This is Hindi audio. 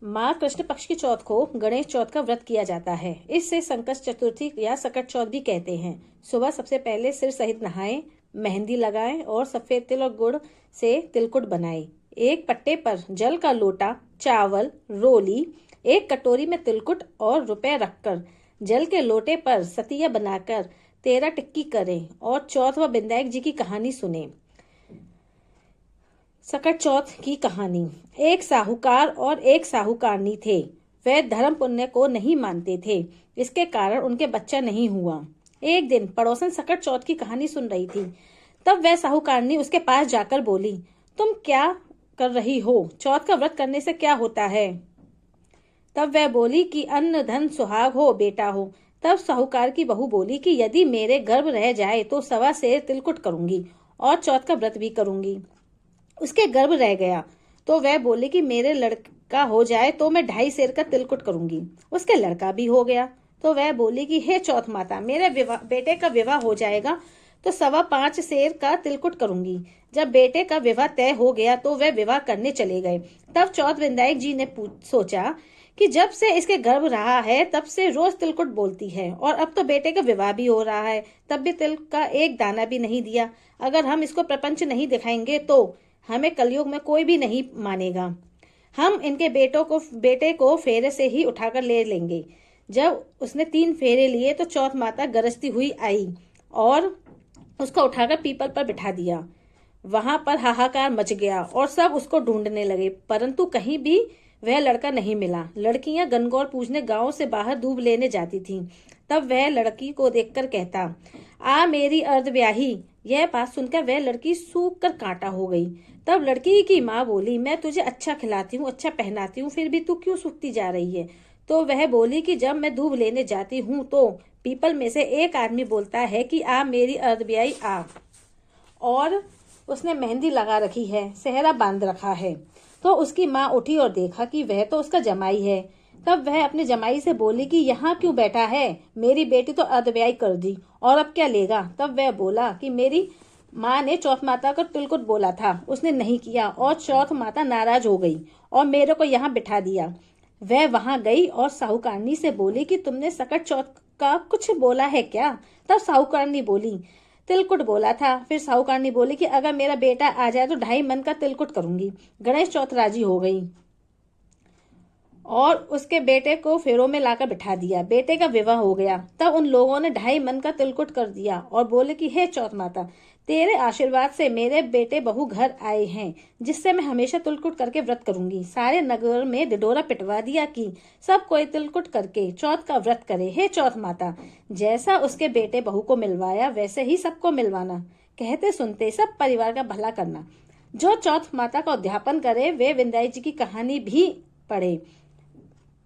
माँ कृष्ण पक्ष की चौथ को गणेश चौथ का व्रत किया जाता है। इससे संकट चतुर्थी या सकट चौथ भी कहते हैं। सुबह सबसे पहले सिर सहित नहाएं, मेहंदी लगाएं और सफेद तिल और गुड़ से तिलकुट बनाएं। एक पट्टे पर जल का लोटा, चावल, रोली, एक कटोरी में तिलकुट और रुपए रखकर जल के लोटे पर सतिया बनाकर 13 टिक्की करें और चौथ व विनायक जी की कहानी सुने। सकट चौथ की कहानी। एक साहूकार और एक साहूकारनी थे। वे धर्म पुण्य को नहीं मानते थे, इसके कारण उनके बच्चा नहीं हुआ। एक दिन पड़ोसन सकट चौथ की कहानी सुन रही थी। तब वह साहूकारनी उसके पास जाकर बोली, तुम क्या कर रही हो? चौथ का व्रत करने से क्या होता है? तब वह बोली कि अन्न धन सुहाग हो, बेटा हो। तब साहूकार की बहू बोली कि यदि मेरे गर्भ रह जाए तो 1.25 सेर तिलकुट करूंगी और चौथ का व्रत भी करूंगी। उसके गर्भ रह गया तो वह बोली कि मेरे लड़का हो जाए तो मैं 2.5 सेर का तिलकुट करूंगी। उसके लड़का भी हो गया तो वह बोली कि हे चौथ माता, मेरे बेटे का विवाह हो जाएगा तो 5.25 सेर का तिलकुट करूंगी। जब बेटे का विवाह तय हो गया तो वह विवाह करने चले गए। तब चौथ विनायक जी ने सोचा कि जब से इसके गर्भ रहा है तब से रोज तिलकुट बोलती है और अब तो बेटे का विवाह भी हो रहा है, तब भी तिल का एक दाना भी नहीं दिया। अगर हम इसको प्रपंच नहीं दिखाएंगे तो हमें कलयुग में कोई भी नहीं मानेगा। हम इनके बेटे को फेरे से ही उठाकर ले लेंगे। जब उसने 3 फेरे लिए तो चौथ माता गरजती हुई आई और उसको उठाकर पीपल पर बिठा दिया। वहां पर हाहाकार मच गया और सब उसको ढूंढने लगे, परंतु कहीं भी वह लड़का नहीं मिला। लड़कियां गणगौर पूजने गांव से बाहर दूब लेने जाती थीं। तब वह लड़की को देखकर कहता, आ मेरी अर्धव्याही। यह बात सुनकर वह लड़की सूख कर कांटा हो गई। तब लड़की की माँ बोली, मैं तुझे अच्छा खिलाती हूँ, अच्छा पहनाती हूँ, फिर भी तू क्यों सूखती जा रही है? तो वह बोली कि जब मैं दूब लेने जाती हूँ तो पीपल में से एक आदमी बोलता है कि आ मेरी अर्धव्याही आ, और उसने मेहंदी लगा रखी है, सेहरा बांध रखा है। तो उसकी माँ उठी और देखा कि वह तो उसका जमाई है। तब वह अपने जमाई से बोली कि यहाँ क्यों बैठा है? मेरी बेटी तो अर्धव्याही कर दी और अब क्या लेगा? तब वह बोला कि मेरी माँ ने चौथ माता को तिलकुट बोला था, उसने नहीं किया और चौथ माता नाराज हो गई और मेरे को यहाँ बिठा दिया। वह वहां गई और साहूकारनी से बोली कि तुमने सकट चौथ का कुछ बोला है क्या? तब साहूकारनी बोली, तिलकुट बोला था। फिर साहूकारनी बोली कि अगर मेरा बेटा आ जाए तो 2.5 मन का तिलकुट करूंगी। गणेश चौथ राजी हो गई और उसके बेटे को फेरों में लाकर बिठा दिया। बेटे का विवाह हो गया। तब उन लोगों ने 2.5 मन का तिलकुट कर दिया और बोले कि हे चौथ माता, तेरे आशीर्वाद से मेरे बेटे बहू घर आए हैं, जिससे मैं हमेशा तिलकुट करके व्रत करूंगी। सारे नगर में ढिढोरा पिटवा दिया कि सब कोई तिलकुट करके चौथ का व्रत करे। हे चौथ माता, जैसा उसके बेटे बहू को मिलवाया वैसे ही सबको मिलवाना। कहते सुनते सब परिवार का भला करना। जो चौथ माता का उद्यापन करे वे विनायक जी की कहानी भी पढ़े।